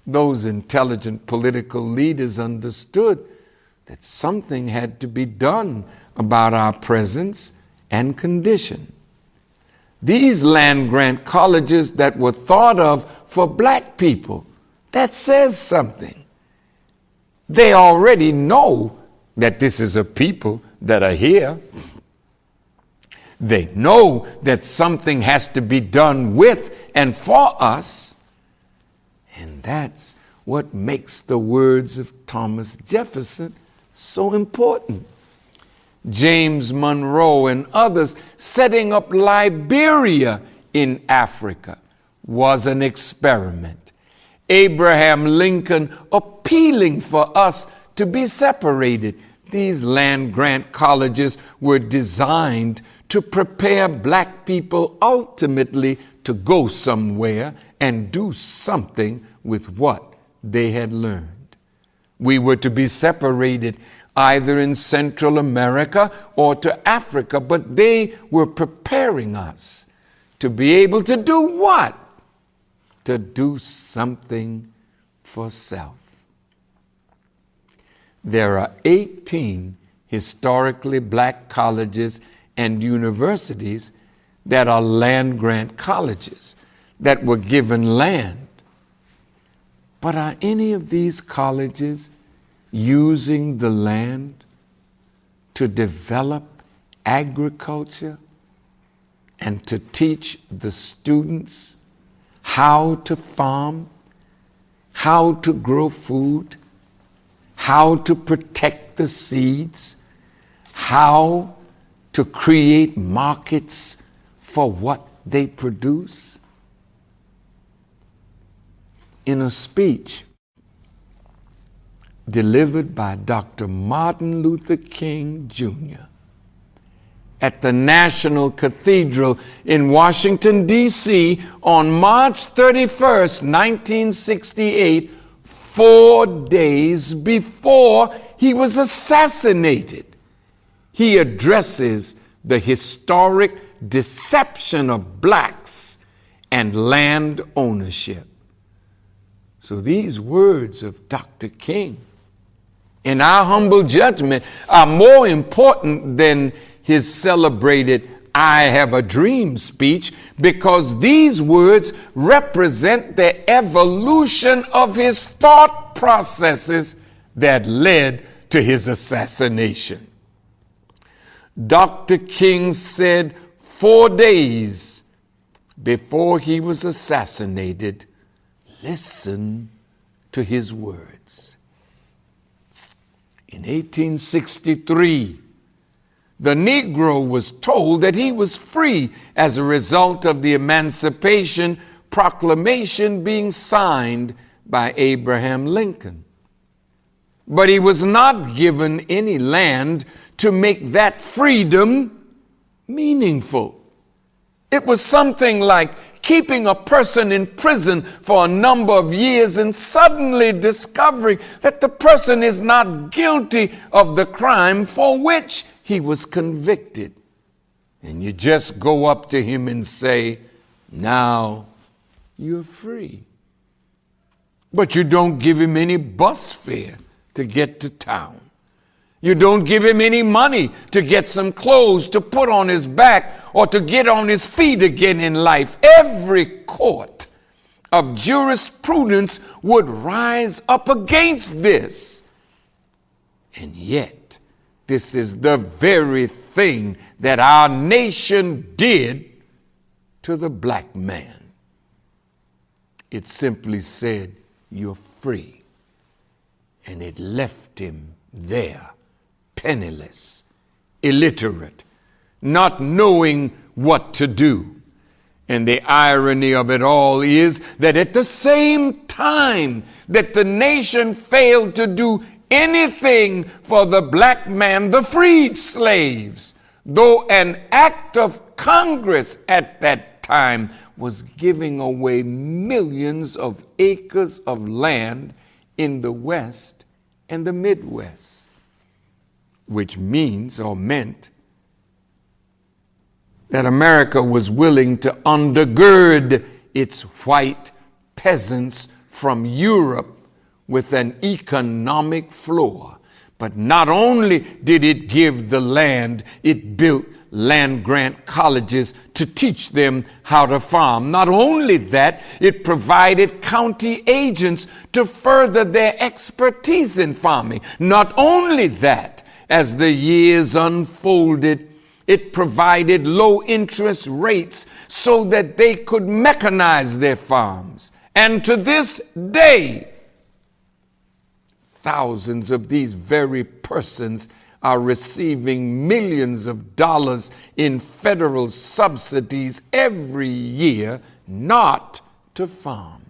Those intelligent political leaders understood that something had to be done about our presence and condition. These land-grant colleges that were thought of for black people, that says something. They already know that this is a people that are here. They know that something has to be done with and for us. And that's what makes the words of Thomas Jefferson so important. James Monroe and others setting up Liberia in Africa was an experiment. Abraham Lincoln appealing for us to be separated. These land-grant colleges were designed to prepare black people ultimately to go somewhere and do something with what they had learned. We were to be separated either in Central America or to Africa, but they were preparing us to be able to do what? To do something for self. There are 18 historically black colleges and universities that are land-grant colleges that were given land. But are any of these colleges using the land to develop agriculture and to teach the students how to farm, how to grow food, how to protect the seeds, how to create markets for what they produce? In a speech delivered by Dr. Martin Luther King Jr. at the National Cathedral in Washington, D.C. on March 31st, 1968, 4 days before he was assassinated, he addresses the historic deception of blacks and land ownership. So these words of Dr. King, in our humble judgment, are more important than his celebrated "I Have a Dream" speech, because these words represent the evolution of his thought processes that led to his assassination. Dr. King said 4 days before he was assassinated, listen to his words. In 1863, the Negro was told that he was free as a result of the Emancipation Proclamation being signed by Abraham Lincoln. But he was not given any land to make that freedom meaningful. It was something like keeping a person in prison for a number of years and suddenly discovering that the person is not guilty of the crime for which he was convicted. And you just go up to him and say, "Now you're free." But you don't give him any bus fare to get to town. You don't give him any money to get some clothes to put on his back or to get on his feet again in life. Every court of jurisprudence would rise up against this. And yet, this is the very thing that our nation did to the black man. It simply said, "You're free." And it left him there, penniless, illiterate, not knowing what to do. And the irony of it all is that at the same time that the nation failed to do anything for the black man, the freed slaves, though an act of Congress at that time was giving away millions of acres of land in the West and the Midwest, which means or meant that America was willing to undergird its white peasants from Europe with an economic floor. But not only did it give the land, it built land-grant colleges to teach them how to farm. Not only that, it provided county agents to further their expertise in farming. Not only that, as the years unfolded, it provided low interest rates so that they could mechanize their farms. And to this day, thousands of these very persons are receiving millions of dollars in federal subsidies every year not to farm.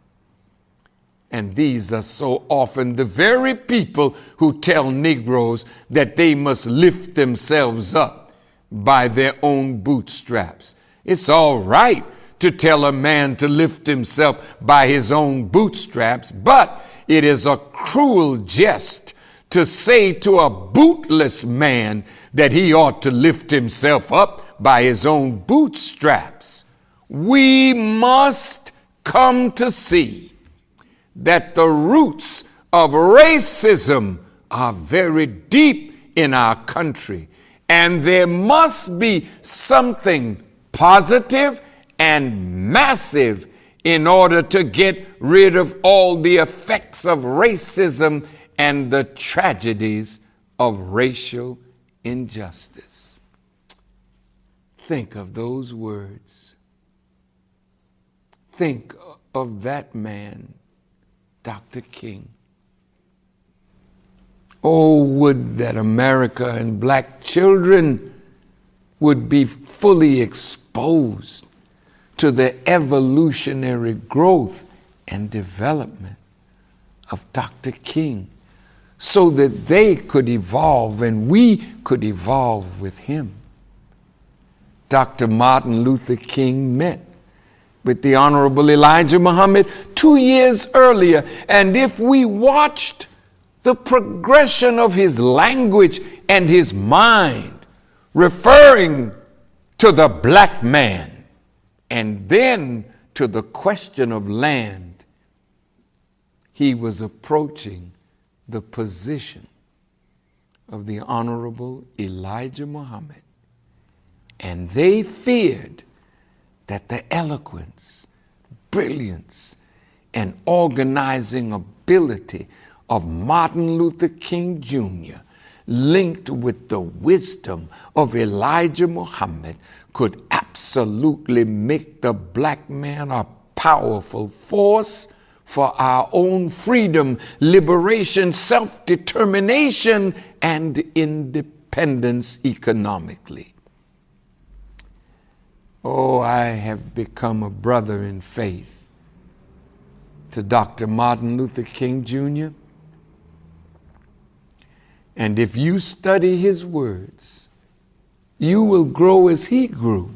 And these are so often the very people who tell Negroes that they must lift themselves up by their own bootstraps. It's all right to tell a man to lift himself by his own bootstraps, but it is a cruel jest to say to a bootless man that he ought to lift himself up by his own bootstraps. We must come to see that the roots of racism are very deep in our country, and there must be something positive and massive in order to get rid of all the effects of racism and the tragedies of racial injustice. Think of those words. Think of that man, Dr. King. Oh, would that America and black children would be fully exposed to the evolutionary growth and development of Dr. King, so that they could evolve and we could evolve with him. Dr. Martin Luther King met with the Honorable Elijah Muhammad 2 years earlier, and if we watched the progression of his language and his mind, referring to the black man and then to the question of land, he was approaching the position of the Honorable Elijah Muhammad. And they feared that the eloquence, brilliance, and organizing ability of Martin Luther King Jr., linked with the wisdom of Elijah Muhammad, could absolutely make the black man a powerful force for our own freedom, liberation, self-determination, and independence economically. Oh, I have become a brother in faith to Dr. Martin Luther King Jr. And if you study his words, you will grow as he grew,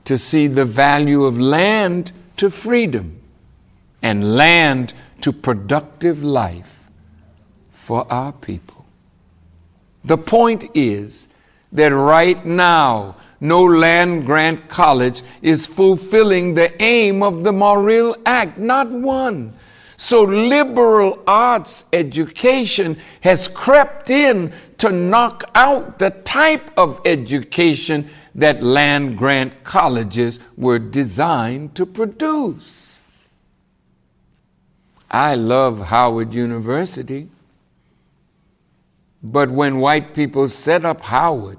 to see the value of land to freedom and land to productive life for our people. The point is that right now, no land-grant college is fulfilling the aim of the Morrill Act, not one. So liberal arts education has crept in to knock out the type of education that land-grant colleges were designed to produce. I love Howard University, but when white people set up Howard,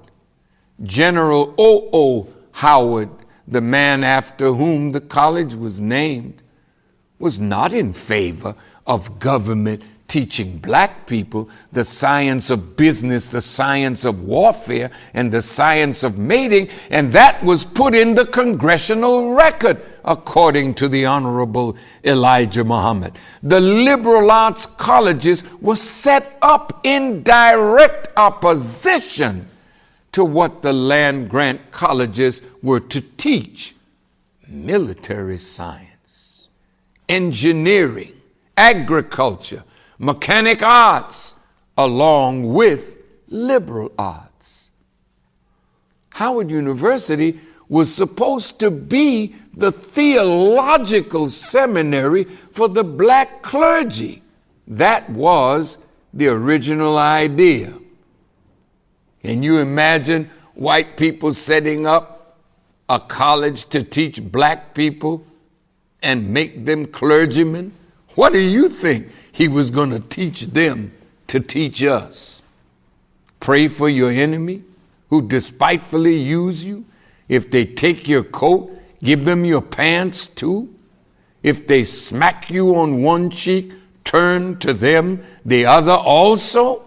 General O.O. Howard, the man after whom the college was named, was not in favor of government teaching black people the science of business, the science of warfare, and the science of mating, and that was put in the congressional record, according to the Honorable Elijah Muhammad. The liberal arts colleges were set up in direct opposition to what the land-grant colleges were to teach: military science, engineering, agriculture, mechanic arts, along with liberal arts. Howard University was supposed to be the theological seminary for the black clergy. That was the original idea. Can you imagine white people setting up a college to teach black people and make them clergymen? What do you think he was going to teach them to teach us? Pray for your enemy who despitefully use you. If they take your coat, give them your pants too. If they smack you on one cheek, turn to them the other also.